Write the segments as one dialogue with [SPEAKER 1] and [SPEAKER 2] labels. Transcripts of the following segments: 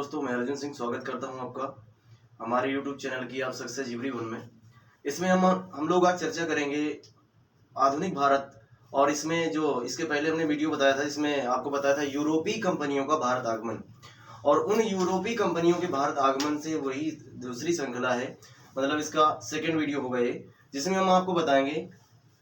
[SPEAKER 1] दोस्तों, मैं अर्जुन सिंह स्वागत करता हूं आपका हमारे YouTube चैनल की आप सक्सेस जीवनी में। इसमें हम लोग आज चर्चा करेंगे आधुनिक भारत। और इसमें जो इसके पहले हमने वीडियो बताया था, इसमें आपको बताया था यूरोपीय कंपनियों का भारत आगमन। और उन यूरोपीय कंपनियों के भारत आगमन से वही दूसरी श्रृंखला है, मतलब इसका सेकेंड वीडियो होगा ये, जिसमें हम आपको बताएंगे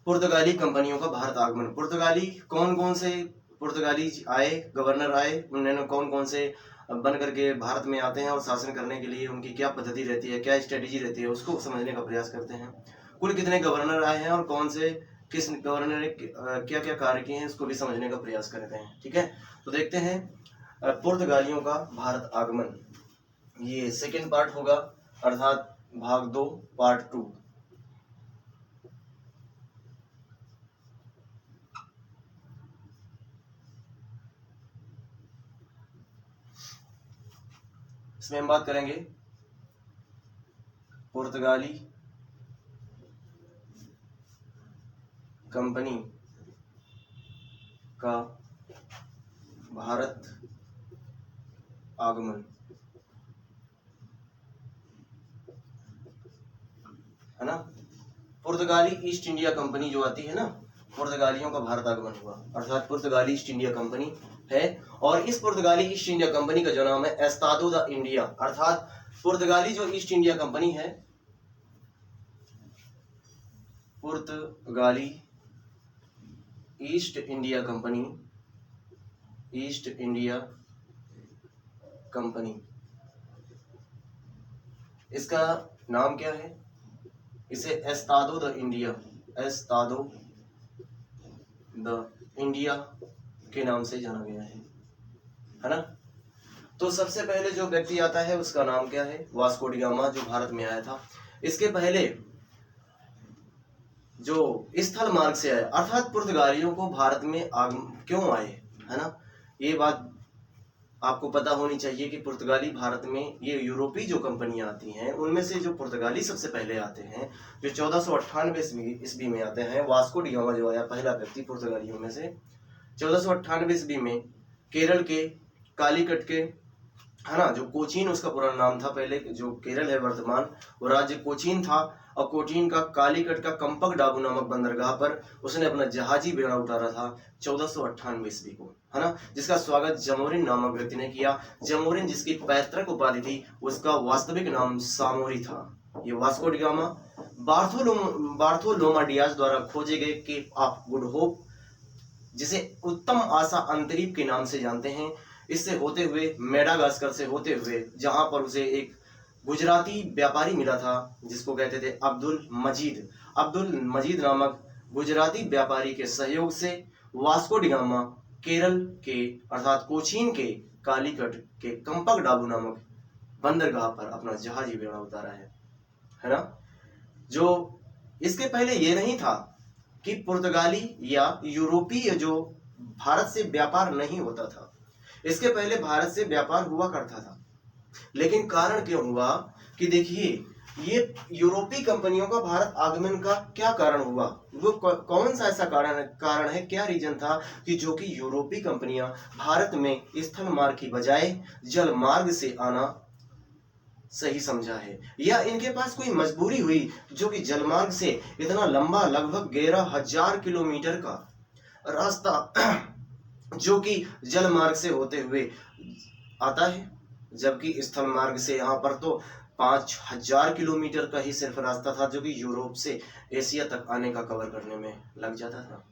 [SPEAKER 1] पुर्तगाली कंपनियों का भारत आगमन। पुर्तगाली कौन कौन से पुर्तगाली आए, गवर्नर आए, उन्होंने कौन कौन से बन करके भारत में आते हैं और शासन करने के लिए उनकी क्या पद्धति रहती है, क्या स्ट्रेटेजी रहती है, उसको समझने का प्रयास करते हैं। कुल कितने गवर्नर आए हैं और कौन से किस गवर्नर ने क्या क्या कार्य किए हैं, उसको भी समझने का प्रयास करते हैं। ठीक है, तो देखते हैं पुर्तगालियों का भारत आगमन। ये सेकेंड पार्ट होगा, अर्थात भाग 2 पार्ट 2। इसमें हम बात करेंगे पुर्तगाली कंपनी का भारत आगमन, है ना। पुर्तगाली ईस्ट इंडिया कंपनी जो आती है ना, पुर्तगालियों का भारत आगमन हुआ, अर्थात पुर्तगाली ईस्ट इंडिया कंपनी है। और इस पुर्तगाली ईस्ट इंडिया कंपनी का जो नाम है एस्तादो द इंडिया, अर्थात पुर्तगाली जो ईस्ट इंडिया कंपनी है, पुर्तगाली east India company, east India company, इसका नाम क्या है? इसे Estado the India, Estado the India के नाम से जाना गया है ना। तो सबसे पहले जो व्यक्ति आता है उसका नाम क्या है? वास्को डी गामा, जो भारत में आया था। इसके पहले जो स्थल मार्ग से आए, अर्थात पुर्तगालियों को भारत में क्यों आए, है ना, ये बात आपको पता होनी चाहिए कि पुर्तगाली भारत में, ये यूरोपीय जो कंपनियां आती हैं उनमें से जो पुर्तगाली सबसे पहले आते हैं, जो 1498 ईस्वी में आते हैं। वास्को डी गामा जो आया पहला व्यक्ति पुर्तगालियों में से 1498 ईस्वी में, केरल के कालीकट के, है ना, जो कोचीन उसका पुराना नाम था, पहले जो केरल है वर्तमान, वो राज्य कोचीन था। और कोचीन का कालीकट का कंपक डाबू नामक बंदरगाह पर उसने अपना जहाजी बेड़ा उतारा था 1498 ईस्वी को, है ना, जिसका स्वागत जमोरिन नामक व्यक्ति ने किया। जमोरिन जिसकी पैतृक उपाधि थी, उसका वास्तविक नाम सामोरी था। ये वास्को डी गामा बार्थोलोमा डियाज द्वारा खोजे गए केप ऑफ गुड होप, जिसे उत्तम आशा अंतरीप के नाम से जानते हैं, इससे होते हुए मेडागास्कर से होते हुए, जहां पर उसे एक गुजराती व्यापारी मिला था जिसको कहते थे अब्दुल मजीद नामक गुजराती व्यापारी के सहयोग से वास्को डी गामा केरल के, अर्थात कोचीन के कालीकट के कंपक डाबू नामक बंदरगाह पर अपना जहाजी बेड़ा उतारा है ना। जो इसके पहले ये नहीं था कि पुर्तगाली या यूरोपीय जो भारत से व्यापार नहीं होता था। इसके पहले भारत से व्यापार हुआ करता था, लेकिन कारण क्यों हुआ कि देखिए, ये यूरोपीय कंपनियों का भारत आगमन का क्या कारण हुआ, वो कौन सा ऐसा कारण है, क्या रीजन था कि जो कि यूरोपीय कंपनियां भारत में स्थल मार्ग की बजाय जल मार्ग से आना सही समझा है, या इनके पास कोई मजबूरी हुई जो कि जलमार्ग से इतना लंबा लगभग 11,000 किलोमीटर का रास्ता जो कि जल मार्ग से होते हुए आता है, जबकि स्थल मार्ग से यहाँ पर तो 5,000 किलोमीटर का ही सिर्फ रास्ता था, जो कि यूरोप से एशिया तक आने का कवर करने में लग जाता था।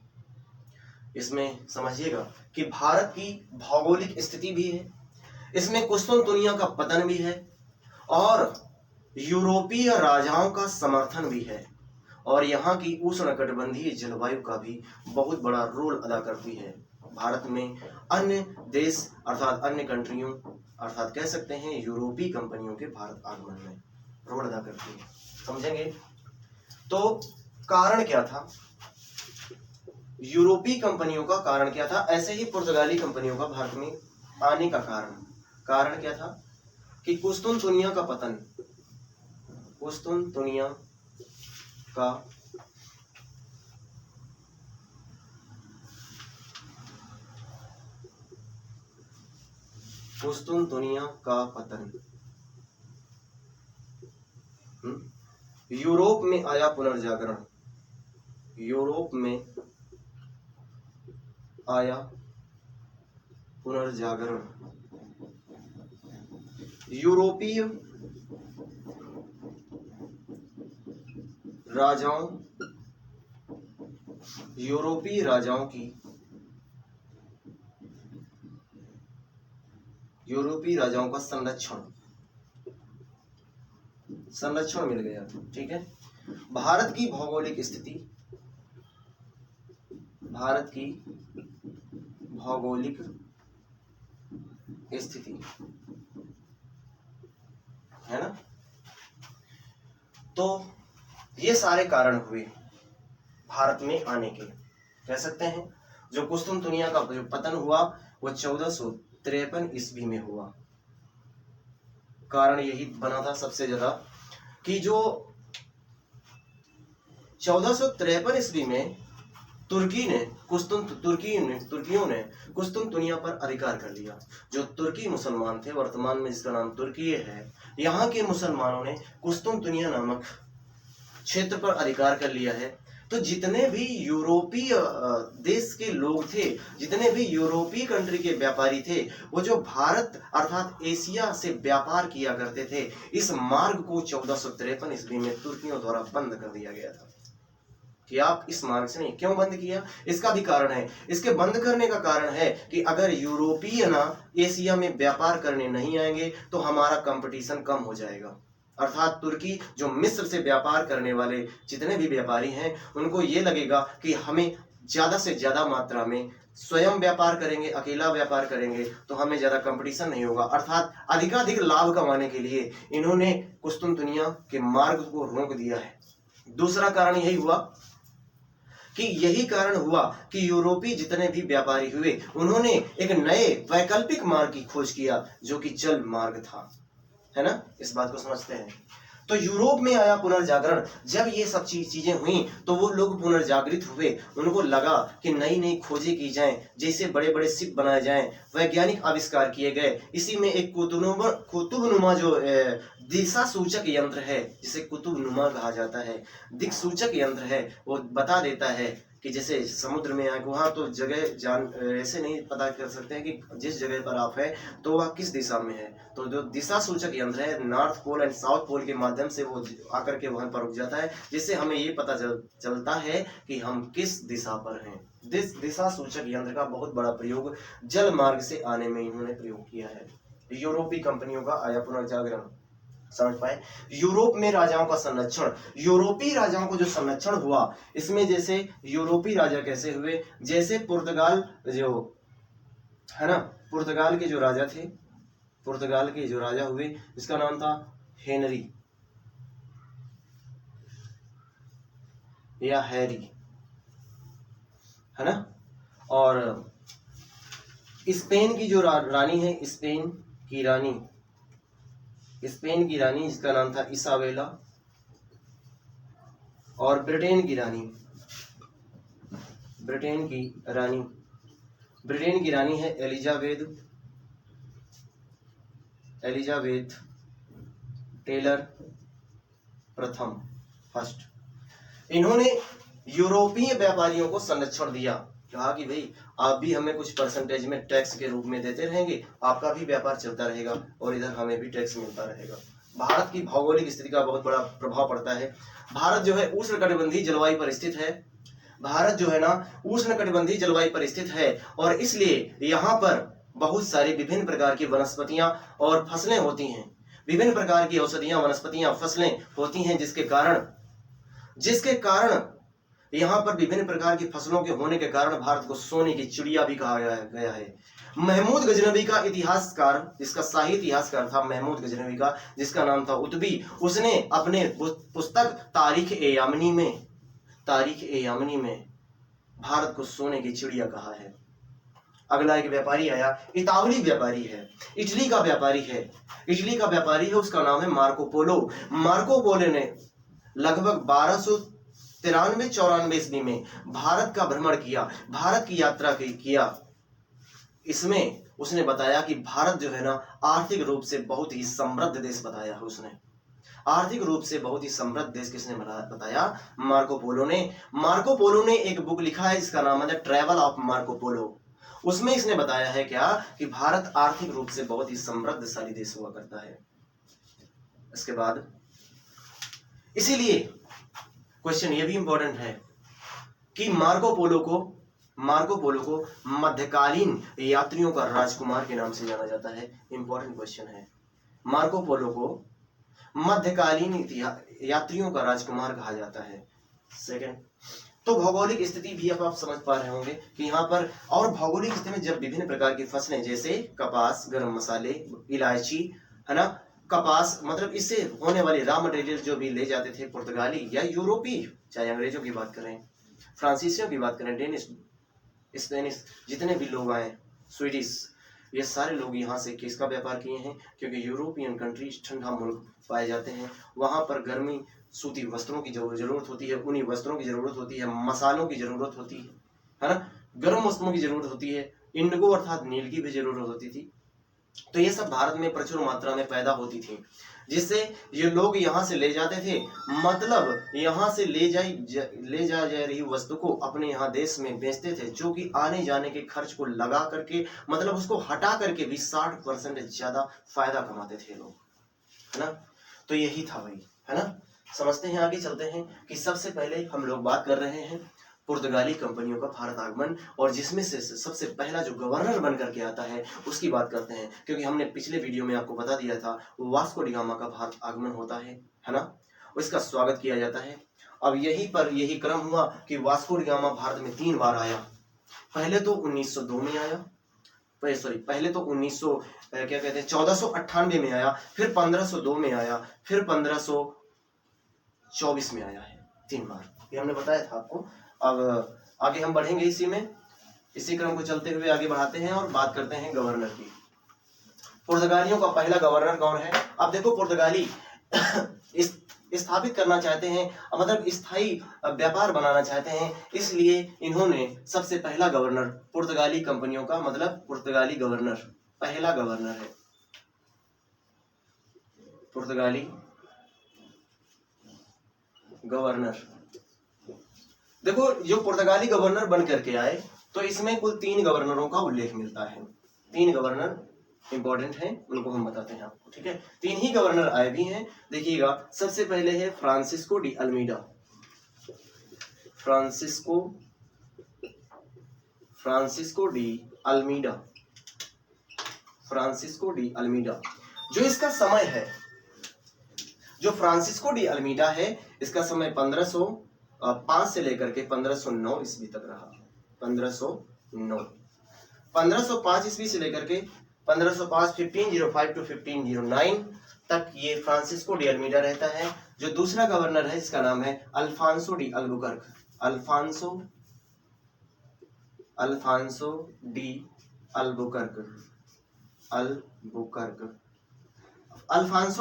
[SPEAKER 1] इसमें समझिएगा कि भारत की भौगोलिक स्थिति भी है, इसमें कुस्तुनतुनिया का पतन भी है, और यूरोपीय राजाओं का समर्थन भी है, और यहाँ की उष्णकटिबंधीय जलवायु का भी बहुत बड़ा रोल अदा करती है। भारत में अन्य देश, अर्थात अन्य कंट्रियों, अर्थात कह सकते हैं यूरोपीय कंपनियों के भारत आगमन में रोल अदा करती है। समझेंगे तो कारण क्या था, यूरोपीय कंपनियों का कारण क्या था, ऐसे ही पुर्तगाली कंपनियों का भारत में आने का कारण क्या था कि कुस्तुनतुनिया का पतन, कुस्तुनतुनिया का कुस्तुनतुनिया का पतन। यूरोप में आया पुनर्जागरण। यूरोप में आया पुनर्जागरण। यूरोपीय राजाओं का संरक्षण मिल गया। ठीक है। भारत की भौगोलिक स्थिति है ना। तो ये सारे कारण हुए भारत में आने के। कह सकते हैं जो कुस्तुनतुनिया का जो पतन हुआ वो 1453 ईस्वी में हुआ। कारण यही बना था सबसे ज्यादा कि जो 1453 ईस्वी में तुर्कियों ने कुस्तुनतुनिया पर अधिकार कर लिया। जो तुर्की मुसलमान थे, वर्तमान में जिसका नाम तुर्की है, यहाँ के मुसलमानों ने कुस्तुनतुनिया नामक क्षेत्र पर अधिकार कर लिया है। तो जितने भी यूरोपीय देश के लोग थे, जितने भी यूरोपीय कंट्री के व्यापारी थे, वो जो भारत अर्थात एशिया से व्यापार किया करते थे, इस मार्ग को 1453 ईस्वी में तुर्कियों द्वारा बंद कर दिया गया था। कि आप इस मार्ग से नहीं। क्यों बंद किया? इसका भी कारण है। इसके बंद करने का कारण है कि अगर यूरोपीय ना एशिया में व्यापार करने नहीं आएंगे तो हमारा कंपटीशन कम हो जाएगा। अर्थात तुर्की जो मिस्र से व्यापार करने वाले जितने भी व्यापारी हैं, उनको ये लगेगा कि हमें ज्यादा से ज्यादा मात्रा में स्वयं व्यापार करेंगे, अकेला व्यापार करेंगे तो हमें ज्यादा कंपटीशन नहीं होगा। अर्थात अधिकाधिक लाभ कमाने के लिए इन्होंने कुस्तुनतुनिया के मार्ग को रोक दिया है। दूसरा कारण यही हुआ कि यूरोपीय जितने भी व्यापारी हुए, उन्होंने एक नए वैकल्पिक मार्ग की खोज किया जो कि जल मार्ग था। है ना, इस बात को समझते हैं। तो यूरोप में आया पुनर्जागरण। जब ये सब चीजें हुई तो वो लोग पुनर्जागृत हुए। उनको लगा कि नई नई खोजें की जाएं, जैसे बड़े बड़े शिप बनाए जाएं, वैज्ञानिक आविष्कार किए गए। इसी में एक कुतुबनुमा जो दिशा सूचक यंत्र है, जिसे कुतुबनुमा कहा जाता है, दिक् सूचक यंत्र है, वो बता देता है कि जैसे समुद्र में आए वहां तो जगह ऐसे नहीं पता कर सकते हैं कि जिस जगह पर आप है तो वह किस दिशा में है। तो जो दिशा सूचक यंत्र है, north pole and south pole के माध्यम से वो आकर के वहां पर रुक जाता है, जिससे हमें ये पता चलता है कि हम किस दिशा पर हैं। दिशा सूचक यंत्र का बहुत बड़ा प्रयोग जल मार्ग से आने में इन्होंने प्रयोग किया है। यूरोपीय कंपनियों का आया पुनर्जागरण। समझ पाए? यूरोप में राजाओं का संरक्षण। यूरोपीय राजाओं को जो संरक्षण हुआ, इसमें जैसे यूरोपीय राजा कैसे हुए, जैसे पुर्तगाल जो है ना, पुर्तगाल के जो राजा थे, पुर्तगाल के जो राजा हुए, इसका नाम था हेनरी या हैरी, है ना। और स्पेन की जो रानी है, स्पेन की रानी जिसका नाम था इसाबेला, और ब्रिटेन की रानी है एलिजाबेथ टेलर फर्स्ट। इन्होंने यूरोपीय व्यापारियों को संरक्षण दिया। कहा कि भाई आप भी हमें कुछ परसेंटेज में टैक्स के रूप में देते रहेंगे, आपका भी व्यापार चलता रहेगा और इधर हमें भी टैक्स मिलता रहेगा। भारत की भौगोलिक स्थिति का बहुत बड़ा प्रभाव पड़ता है। भारत जो है उष्णकटिबंधीय जलवायु पर स्थित है। भारत जो है ना उष्णकटिबंधीय जलवायु पर स्थित है, और इसलिए यहाँ पर बहुत सारी विभिन्न प्रकार की वनस्पतियां और फसलें होती हैं। विभिन्न प्रकार की औषधियां, वनस्पतियां, फसलें होती हैं, जिसके कारण यहाँ पर विभिन्न प्रकार की फसलों के होने के कारण भारत को सोने की चिड़िया भी कहा गया है। महमूद गजनवी का इतिहासकार, जिसका शाही इतिहासकार था महमूद गजनवी का, जिसका नाम था उतबी, उसने अपने पुस्तक तारीख ए यामनी में भारत को सोने की चिड़िया कहा है। अगला एक व्यापारी आया, इतावली व्यापारी है, इटली का व्यापारी है, उसका नाम है मार्को पोलो ने लगभग 1293-94 ईस्वी में भारत का भ्रमण किया, भारत की यात्रा किया। इसमें उसने बताया कि भारत जो है ना आर्थिक रूप से बहुत ही समृद्ध देश बताया है उसने। आर्थिक रूप से बहुत ही समृद्ध देश किसने बताया? मार्को पोलो ने। मार्को पोलो ने एक बुक लिखा है जिसका नाम है ट्रैवल ऑफ मार्को पोलो। उसमें इसने बताया है क्या कि भारत आर्थिक रूप से बहुत ही समृद्धशाली देश हुआ करता है। इसके बाद इसीलिए क्वेश्चन ये भी इंपॉर्टेंट है कि मार्को पोलो को मध्यकालीन यात्रियों का राजकुमार के नाम से जाना जाता है। इंपॉर्टेंट क्वेश्चन है। मार्को पोलो को मध्यकालीन यात्रियों का राजकुमार कहा जाता है। सेकंड, तो भौगोलिक स्थिति भी अब आप समझ पा रहे होंगे कि यहाँ पर, और भौगोलिक स्थिति में जब विभिन्न प्रकार की फसलें जैसे कपास, गरम मसाले, इलायची, है ना, कपास, मतलब इससे होने वाले रॉ मटेरियल जो भी ले जाते थे पुर्तगाली या यूरोपीय, चाहे अंग्रेजों की बात करें, फ्रांसीसियों की बात करें, डेनिश, स्पेनिश, जितने भी लोग आए, स्वीडिश, ये सारे लोग यहाँ से किसका व्यापार किए हैं? क्योंकि यूरोपियन कंट्रीज ठंडा मुल्क पाए जाते हैं, वहाँ पर गर्मी सूती वस्त्रों की जरूरत होती है, ऊनी वस्त्रों की जरूरत होती है, मसालों की जरूरत होती है ना, गर्म वस्त्रों की जरूरत होती है, इंडिगो अर्थात नील की भी जरूरत होती थी। तो ये सब भारत में प्रचुर मात्रा में पैदा होती थी, जिससे ये लोग यहाँ से ले जाते थे, मतलब यहाँ से ले जा रही वस्तु को अपने यहाँ देश में बेचते थे, जो कि आने जाने के खर्च को लगा करके, मतलब उसको हटा करके भी 60% ज्यादा फायदा कमाते थे लोग, है ना। तो यही था भाई, है ना। समझते हैं, आगे चलते हैं कि सबसे पहले हम लोग बात कर रहे हैं पुर्तगाली कंपनियों का भारत आगमन, और जिसमें से सबसे पहला जो गवर्नर बन करके आता है उसकी बात करते हैं, क्योंकि हमने पिछले वीडियो में आपको बता दिया था वास्को डी गामा का भारत आगमन होता है ना, उसका स्वागत किया जाता है। अब यही पर यही क्रम हुआ कि वास्को डी गामा भारत में 3 बार आया। पहले तो 1902 में आया, पहले तो 1498 में आया, फिर 1502 में आया, फिर 1524 में आया है, 3 बार, ये हमने बताया था आपको। अब आगे हम बढ़ेंगे इसी क्रम को चलते हुए आगे बढ़ाते हैं और बात करते हैं गवर्नर की। पुर्तगालियों का पहला गवर्नर कौन है? अब देखो, पुर्तगाली स्थापित करना चाहते हैं, मतलब स्थायी व्यापार बनाना चाहते हैं, इसलिए इन्होंने सबसे पहला गवर्नर पुर्तगाली कंपनियों का, मतलब पुर्तगाली गवर्नर, पहला गवर्नर है पुर्तगाली गवर्नर। देखो, जो पुर्तगाली गवर्नर बन करके आए तो इसमें कुल 3 गवर्नरों का उल्लेख मिलता है। 3 गवर्नर इंपॉर्टेंट हैं, उनको हम बताते हैं आपको, ठीक है। 3 ही गवर्नर आए भी हैं, देखिएगा। सबसे पहले है Francisco de Almeida. Francisco de Almeida. जो इसका समय है, जो फ्रांसिस्को डी अल्मीडा है, इसका समय 1505 से लेकर के 1509 ईस्वी तक रहा। 1505 ईस्वी से लेकर के 1505 1505 टू 1509 तक ये फ्रांसिस्को डी अल्मीडा रहता है। जो दूसरा गवर्नर है जिसका नाम है Afonso de Albuquerque. Afonso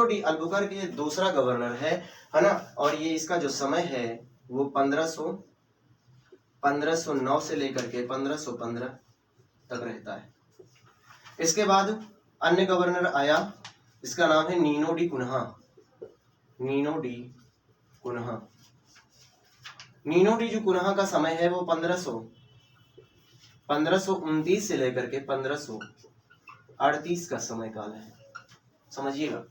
[SPEAKER 1] de Albuquerque ये दूसरा गवर्नर है ना। और ये इसका जो समय है वो 1509 से लेकर के 1515 तक रहता है। इसके बाद अन्य गवर्नर आया, इसका नाम है Nuno da Cunha. Nuno da जो कुन्हा का समय है वो 1529 से लेकर के 1538 का समय काल है, समझिएगा।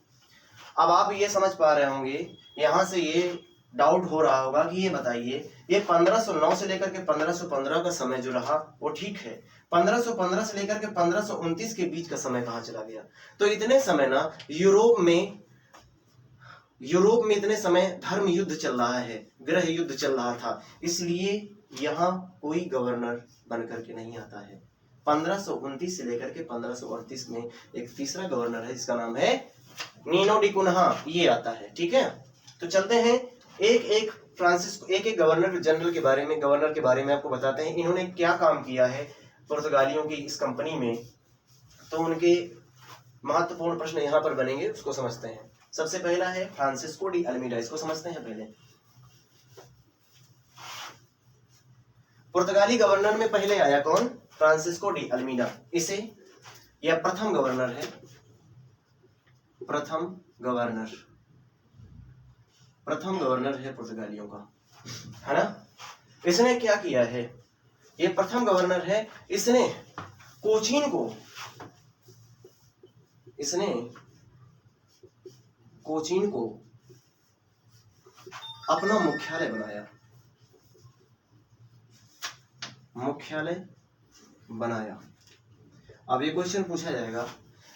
[SPEAKER 1] अब आप ये समझ पा रहे होंगे, यहां से ये डाउट हो रहा होगा कि ये बताइए, ये 1509 से लेकर के 1515 का समय जो रहा वो ठीक है, 1515 से लेकर के 1529 के बीच का समय कहाँ चला गया? तो इतने समय ना यूरोप में इतने समय धर्म युद्ध चल रहा है, गृह युद्ध चल रहा था, इसलिए यहाँ कोई गवर्नर बन करके नहीं आता है। 1529 से लेकर के 1538 में एक तीसरा गवर्नर है जिसका नाम है नीनो डी कुन्हा, ये आता है, ठीक है। तो चलते हैं एक गवर्नर जनरल के बारे में, गवर्नर के बारे में आपको बताते हैं, इन्होंने क्या काम किया है पुर्तगालियों की इस कंपनी में। तो उनके महत्वपूर्ण प्रश्न यहाँ पर बनेंगे, उसको समझते हैं। सबसे पहला है फ्रांसिस्को डी अल्मीडा, इसको समझते हैं पहले। पुर्तगाली गवर्नर में पहले आया कौन? Francisco de Almeida. इसे यह प्रथम गवर्नर है, प्रथम गवर्नर, प्रथम गवर्नर है पुर्तगालियों का, है ना। इसने क्या किया है, ये प्रथम गवर्नर है, इसने कोचीन को, इसने कोचीन को अपना मुख्यालय बनाया, मुख्यालय बनाया। अब ये क्वेश्चन पूछा जाएगा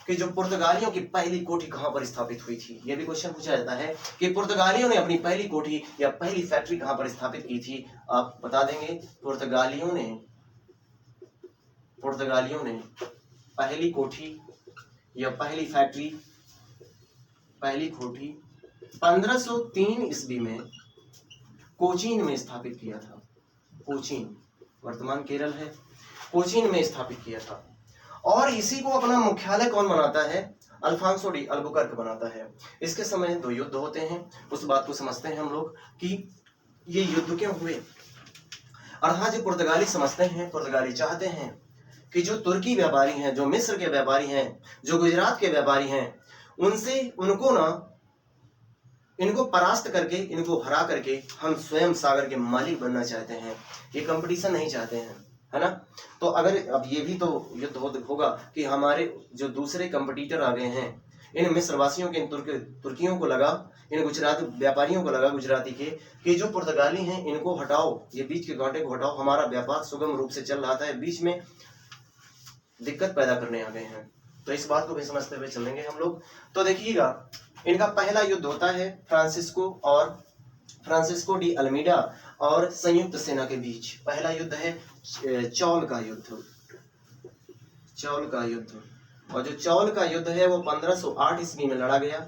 [SPEAKER 1] कि जो पुर्तगालियों की पहली कोठी कहां पर स्थापित हुई थी। यह भी क्वेश्चन पूछा जाता है कि पुर्तगालियों ने अपनी पहली कोठी या पहली फैक्ट्री कहां पर स्थापित की थी। आप बता देंगे पुर्तगालियों ने पहली कोठी या पहली फैक्ट्री, पहली कोठी 1503 ईस्वी में कोचीन में स्थापित किया था। कोचीन वर्तमान केरल है, कोचीन में स्थापित किया था। और इसी को अपना मुख्यालय कौन बनाता है, अल्फांसो डी अल्बुकर्क बनाता है। इसके समय 2 युद्ध होते हैं, उस बात को समझते हैं हम लोग कि ये युद्ध क्यों हुए। अर्थात जो पुर्तगाली समझते हैं, पुर्तगाली चाहते हैं कि जो तुर्की व्यापारी हैं, जो मिस्र के व्यापारी हैं, जो गुजरात के व्यापारी हैं, उनसे उनको ना, इनको परास्त करके, इनको हरा करके हम स्वयं सागर के मालिक बनना चाहते हैं। ये कंपटीशन नहीं चाहते हैं, है ना। तो अगर अब ये भी तो युद्ध होगा कि हमारे जो दूसरे कंपटीटर आ गए हैं, इन मिस्रवासियों के, इन तुर्कियों को लगा, इन गुजरात व्यापारियों को लगा गुजराती के, कि जो पुर्तगाली हैं इनको हटाओ, ये बीच के कांटे को हटाओ, हमारा व्यापार सुगम रूप से चल रहा था, बीच में दिक्कत पैदा करने आ गए हैं। तो इस बात को भी समझते हुए चलेंगे हम लोग। तो देखिएगा, इनका पहला युद्ध होता है फ्रांसिस्को डी अल्मीडा और संयुक्त सेना के बीच। पहला युद्ध है चौल का युद्ध, चौल का युद्ध। और जो चौल का युद्ध है वो 1508 ईस्वी में लड़ा गया।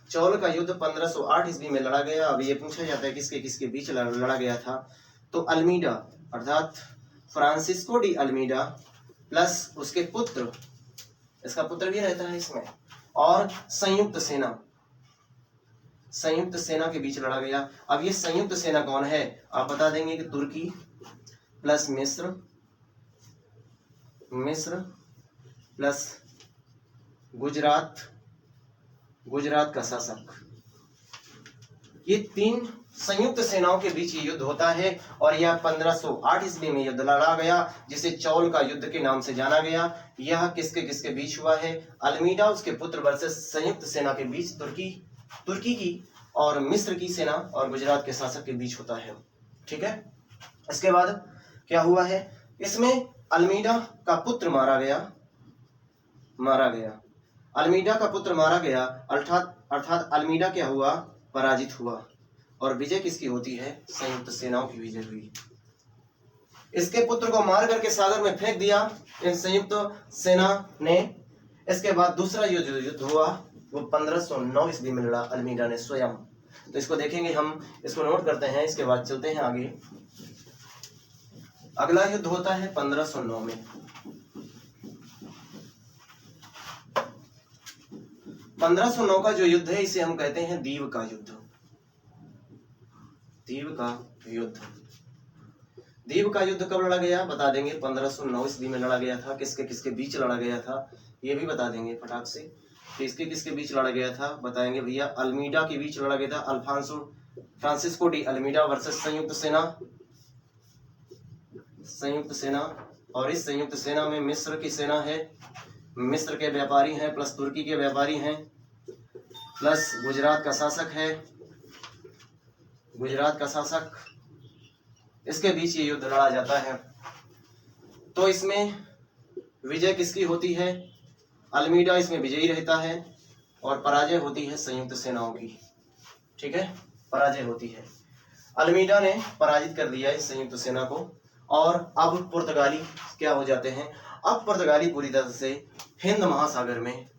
[SPEAKER 1] चौल का युद्ध 1508 ईस्वी में लड़ा गया। अब ये पूछा जाता है किसके किसके बीच लड़ा गया था। तो अल्मीडा अर्थात फ्रांसिस्को डी अल्मीडा प्लस उसके पुत्र, इसका पुत्र भी रहता है इसमें, और संयुक्त सेना के बीच लड़ा गया। अब ये संयुक्त सेना कौन है, आप बता देंगे कि तुर्की प्लस मिस्र प्लस गुजरात का शासक, ये 3 संयुक्त सेनाओं के बीच ये युद्ध होता है। और यह 1508 ईस्वी में युद्ध लड़ा गया, जिसे चौल का युद्ध के नाम से जाना गया। यह किसके किसके बीच हुआ है, अल्मीडा उसके पुत्र वर्सेस संयुक्त सेना के बीच, तुर्की की और मिस्र की सेना और गुजरात के शासक के बीच होता है। ठीक है। इसके बाद क्या हुआ है, इसमें अल्मीडा का पुत्र मारा गया, अल्मीडा का पुत्र मारा गया, अर्थात अल्मीडा क्या हुआ, पराजित हुआ। और विजय किसकी होती है, संयुक्त सेनाओं की विजय हुई। इसके पुत्र को मार करके सागर में फेंक दिया इन संयुक्त सेना ने। इसके बाद दूसरा युद्ध हुआ, वो 1509 ईस्वी में लड़ा अल्मीडा ने स्वयं। तो इसको देखेंगे हम, इसको नोट करते हैं, इसके बाद चलते हैं आगे। अगला युद्ध होता है 1509 में। 1509 का जो युद्ध है इसे हम कहते हैं दीव का युद्ध। दीव का युद्ध कब लड़ा गया बता देंगे, 1509 ईस्वी में लड़ा गया था। किसके किसके बीच लड़ा गया था ये भी बता देंगे फटाक से। किसके किसके बीच लड़ा गया था बताएंगे भैया, अल्मीडा के बीच लड़ा गया था, फ्रांसिस्को डी अल्मीडा वर्सेस संयुक्त सेना। और इस संयुक्त सेना में मिस्र की सेना है, मिस्र के व्यापारी हैं प्लस तुर्की के व्यापारी हैं प्लस गुजरात का शासक, इसके बीच ये युद्ध लड़ा जाता है। तो इसमें विजय किसकी होती है, अल्मीडा इसमें विजयी रहता है और पराजय होती है संयुक्त सेनाओं की। ठीक है, पराजय होती है, अल्मीडा ने पराजित कर दिया इस संयुक्त सेना को। और अब पुर्तगाली क्या हो जाते हैं, अब पुर्तगाली पूरी तरह से हिंद महासागर में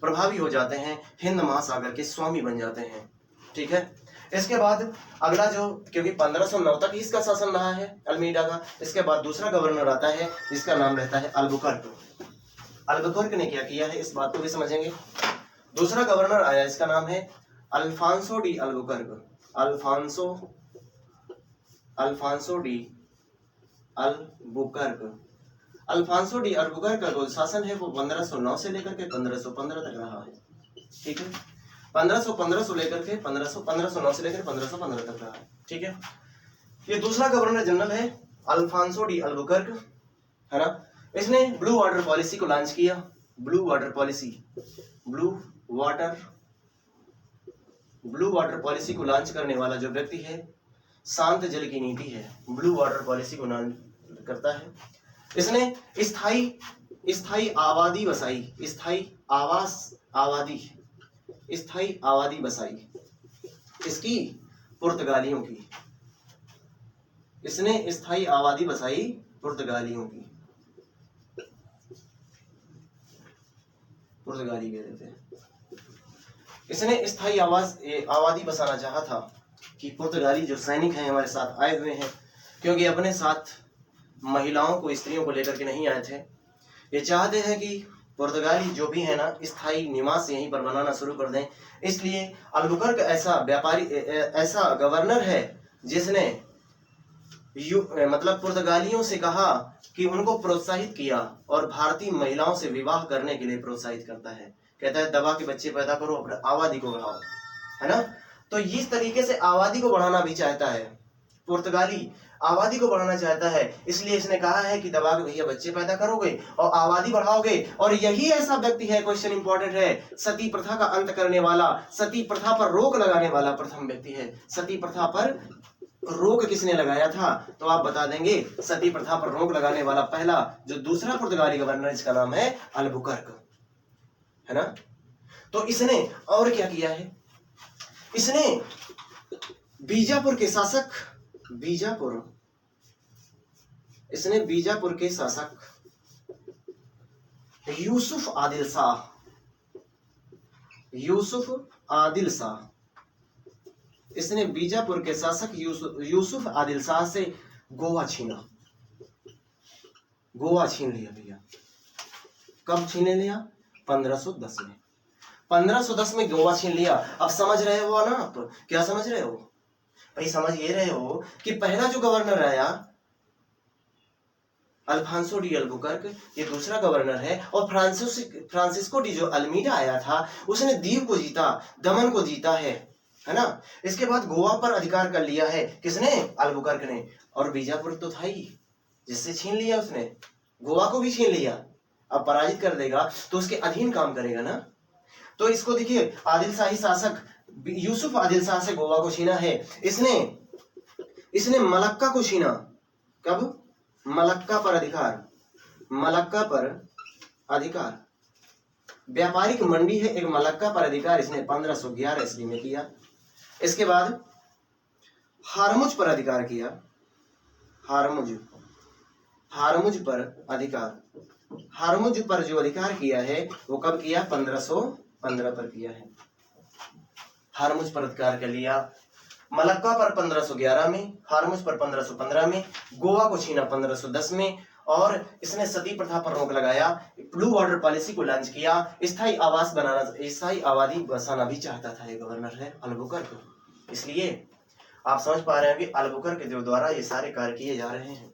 [SPEAKER 1] प्रभावी हो जाते हैं, हिंद महासागर के स्वामी बन जाते हैं। ठीक है, इसके बाद अगला जो, क्योंकि 1509 तक ही इसका शासन रहा है अल्मीडा का, इसके बाद दूसरा गवर्नर आता है जिसका नाम रहता है अल्बुकर्क ने क्या किया है इस बात को भी समझेंगे। दूसरा गवर्नर आया, इसका नाम है Afonso de Albuquerque. Afonso de Albuquerque का जो शासन है वो 1509 से लेकर के 1515 तक रहा है। ठीक है, 1515 से लेकर के 1509 से लेकर 1515 तक रहा है। ठीक है, ये दूसरा गवर्नर जनरल है अल्फांसो डी अल्बुकर्क, है ना। इसने ब्लू वाटर पॉलिसी को लॉन्च किया। Blue water policy, blue water policy को लॉन्च करने वाला जो व्यक्ति है, शांत जल की नीति है, ब्लू वाटर पॉलिसी को लॉन्च करता है। इसने स्थायी आबादी बसाई, स्थायी आबादी बसाई इसकी पुर्तगालियों की। इसने स्थायी आबादी बसाई पुर्तगालियों की, पुर्तगाली कह रहे थे। इसने स्थायी आबादी बसाना चाहा था कि पुर्तगाली जो सैनिक हैं हमारे साथ आए हुए हैं, क्योंकि अपने साथ महिलाओं को, स्त्रियों को लेकर के नहीं आए थे। ये चाहते हैं कि पुर्तगाली जो भी है ना, स्थायी निवास यहीं पर बनाना शुरू कर दें। इसलिए अल्बुकर्क ऐसा गवर्नर है जिसने मतलब पुर्तगालियों से कहा कि उनको प्रोत्साहित किया और भारतीय महिलाओं से विवाह करने के लिए प्रोत्साहित करता है। कहता है दबा के बच्चे पैदा करो, अपने आबादी को बढ़ाओ, है ना। तो इस तरीके से आबादी को बढ़ाना भी चाहता है, पुर्तगाली आबादी को बढ़ाना चाहता है। इसलिए इसने कहा है कि दबा के भैया बच्चे पैदा करोगे और आबादी बढ़ाओगे। और यही ऐसा व्यक्ति है, क्वेश्चन इंपॉर्टेंट है, सती प्रथा का अंत करने वाला, सती प्रथा पर रोक लगाने वाला प्रथम व्यक्ति है। सती प्रथा पर रोक किसने लगाया था, तो आप बता देंगे। सती प्रथा पर रोक लगाने वाला पहला जो दूसरा पुर्तगाली गवर्नर, इसका नाम है अल्बुकर्क, है ना। तो इसने और क्या किया है, इसने बीजापुर के शासक, इसने बीजापुर के शासक यूसुफ आदिल शाह, इसने बीजापुर के शासक यूसुफ आदिल शाह से गोवा छीन लिया भैया। कब छीन लिया? 1510 में। 1510 में गोवा छीन लिया। अब समझ रहे हो ना आप, क्या समझ रहे हो भाई? समझ ये रहे हो कि पहला जो गवर्नर आया अल्फांसो डी अल्बुकर्क, ये दूसरा गवर्नर है। और फ्रांसिस्को डी जो अल्मीडा आया था, उसने दीव को जीता, दमन को जीता है ना। इसके बाद गोवा पर अधिकार कर लिया है, किसने? अल्बुकर्क ने। और बीजापुर तो था ही, जिससे छीन लिया उसने, गोवा को भी छीन लिया। अब पराजित कर देगा तो उसके अधीन काम करेगा ना। तो इसको देखिए, आदिल शाही शासक यूसुफ आदिल शाह से गोवा को छीना है। इसने मलक्का को छीना। कब? मलक्का पर अधिकार, व्यापारिक मंडी है एक, मलक्का पर अधिकार इसने 1511 ईस्वी में किया। इसके बाद हारमुज पर अधिकार किया, हारमुज पर जो अधिकार किया है वो कब किया? 1515 पर किया है। हारमुज पर अधिकार कर लिया, मलक्का पर 1511 में, हारमुज पर 1515 में, गोवा को छीना 1510 में। और इसने सती प्रथा पर रोक लगाया, ब्लू वाटर पॉलिसी को लॉन्च किया, स्थायी आबादी बसाना भी चाहता था। ये गवर्नर है अल्बुकर्क। इसलिए आप समझ पा रहे हैं कि अल्बुकर्क के द्वारा ये सारे कार्य किए जा रहे हैं।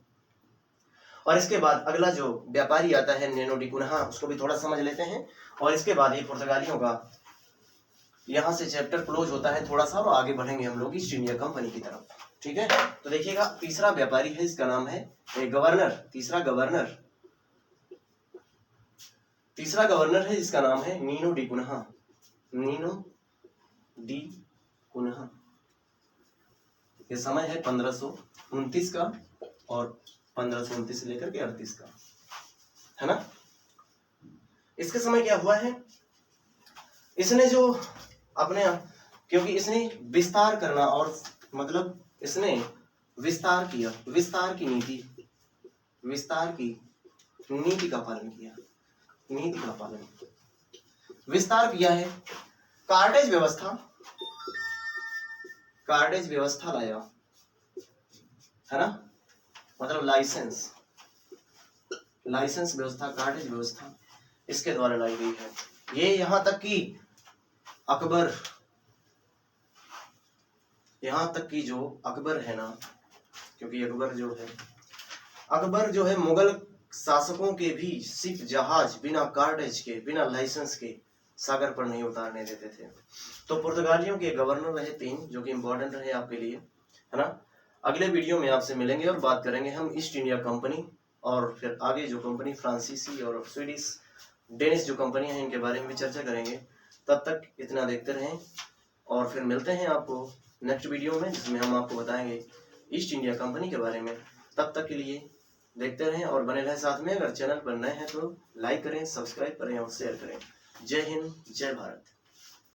[SPEAKER 1] और इसके बाद अगला जो व्यापारी आता है नीनो डी कुन्हा, उसको भी थोड़ा समझ लेते हैं। और इसके बाद ये पुर्तगालियों का यहाँ से चैप्टर क्लोज होता है थोड़ा सा, और आगे बढ़ेंगे हम लोग ईस्ट इंडिया कंपनी की तरफ। ठीक है, तो देखिएगा तीसरा व्यापारी है, इसका नाम है गवर्नर। तीसरा गवर्नर है जिसका नाम है नीनो डी कुन्हा। ये समय है 1529 का और 1529 से लेकर के 38 का, है ना। इसके समय क्या हुआ है, इसने जो अपने, क्योंकि इसने विस्तार करना और मतलब इसने विस्तार की नीति का पालन किया, विस्तार किया है। कार्टेज व्यवस्था लाया, है ना, मतलब लाइसेंस व्यवस्था, कार्टेज व्यवस्था इसके द्वारा लाई गई है। ये यहाँ तक कि जो अकबर है ना, क्योंकि अकबर जो है मुगल शासकों के भी सिर्फ जहाज बिना कार्डेज के, बिना लाइसेंस के सागर पर नहीं उतारने देते थे। तो पुर्तगालियों के गवर्नर रहे 3 जो कि इम्पोर्टेंट रहे आपके लिए, है ना। अगले वीडियो में आपसे मिलेंगे और बात करेंगे हम ईस्ट इंडिया कंपनी और फिर आगे जो कंपनी फ्रांसीसी और स्वीडिश डेनिश जो कंपनियां हैं इनके बारे में भी चर्चा करेंगे। तब तक इतना देखते रहें और फिर मिलते हैं आपको नेक्स्ट वीडियो में, जिसमें हम आपको बताएंगे ईस्ट इंडिया कंपनी के बारे में। तब तक के लिए देखते रहें और बने रहें साथ में। अगर चैनल पर नए हैं तो लाइक करें, सब्सक्राइब करें और शेयर करें। जय हिंद, जय भारत।